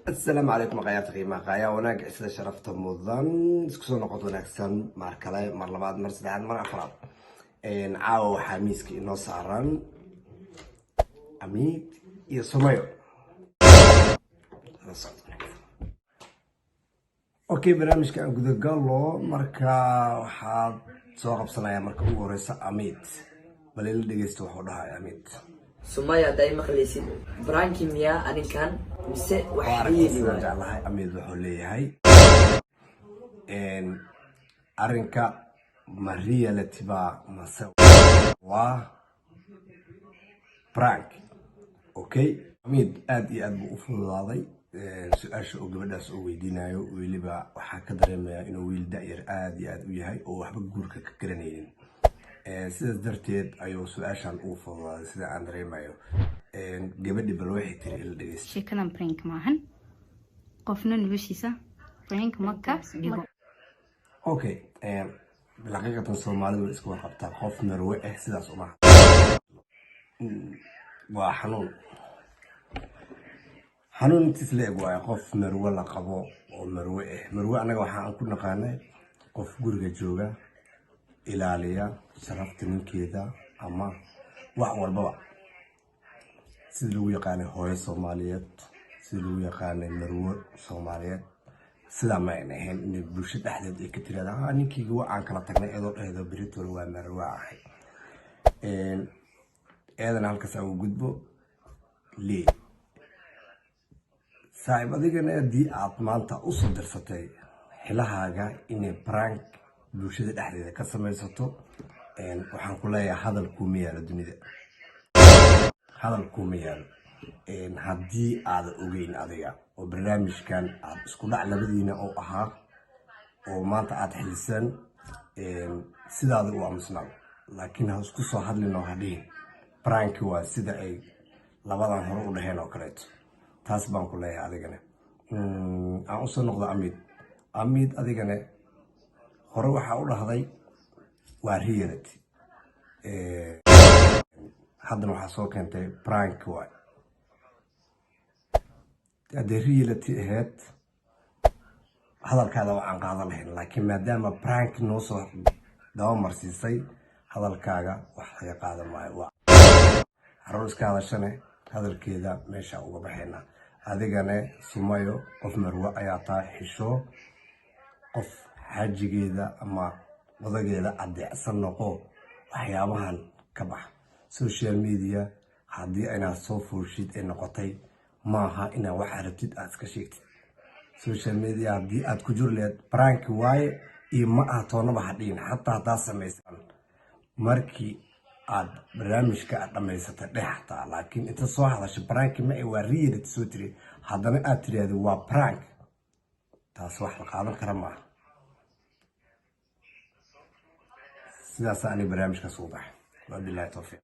السلام عليكم قيات قيمة قايا وناق إسلا شرفت مضان سكسون قطو ناكسان ماركلاي مرلباد مرسدان مر أفراد إن عاو حاميسكي إنو ساران أميد يسميو أوكي برامج كان قد قالو مركا وحاد سوق بصنايا مركا ورسا أميد بليل دقيستو حولها أميد سمية دايما خليسين برانكي ميا أنا كان بس وحيد وجعلها أميد وحولي هاي إن أرنكا ماريا لتبا مسا و برانك أوكي أميد آدي أدبو أفضل سؤال oo gabadhaas oo weydiinayo weliba waxa ka dareemaya inuu wiil da'yar aad iyo aad u yahay oo waxba guurka ka garanaynin sidaas darteed ayuu su'aashan u fududaaday sida aan dareemayo gabadhi bal waxay tiri ila dhageysta sheekadan prank maahan qofna noloshiisa prank maka dhigo okay bilaqaaqatan Soomaalidu way isku warqabtaa qof marwe ah sidaas uma waa xanuun intiis leeg waay qof marwe la qabo oo marwe ah marwe anaga waxaan ku naqaanay qof guriga jooga ilaaliya sharafta ninkeeda ama wax walba sida lagu yaqaan hooyo Soomaaliyeed sida lagu yaqaan marwe Soomaaliyeed sida ma ahayn in bulshada dhexdeeda ay ka tiraahdo ninkii waan kala tagnay eedo berito waa marwe ahay eedan halkaas ugu gudbo lee صاحب أديكنا دي عطمانتا أصل درستي حلاها إني برانك بوشدة أحد كسر يسطو وحنقول يا هذا الكوميال الدنيا هذا الكوميال هدي هذا أوجين أذية وبرنامج كان سكول على بدينا أو أها وما تعاد حلسان سيدا هذا هو مسنا لكن هسكوسو هذا لنا هدين برانك هو سيدا أي لبعض هرو لهنا وكرت taas baan ku leeyahay adigana aan u soo noqdo Amid adigana hore waxa u dhahday waa reality haddana waxa soo keentay prank waay hadii reality ahayd hadalkaada waxaan qaadan lahayn laakiin maadaama prank noo soo dawo marsiisay hadalkaaga wax laga qaadan maayo waa aroos ka hadashane hadalkeeda meesha uga baxayna adigana Sumayo qof marwa ayaa taa xisho qof xajigeeda ama wadageeda adeecsan noqo waxyaabahan ka bax social media hadii ayna soo fuushid ee noqotay maaha ina wax aragtid aad ka sheegtid social media hadii aad ku jirleed prank waaye iyo ma ah toonaba hadhiin hatta hadaa samaysan markii aad barnaamijka dhamaysatay dhexta laakiin inta soo hadashay prank ma ay waa reality soo tiri haddana aad tiraahdo waa prank taas wax la qaadan kara ma sidaas aan barnaamijka soo baxay wabillahi tawfiiq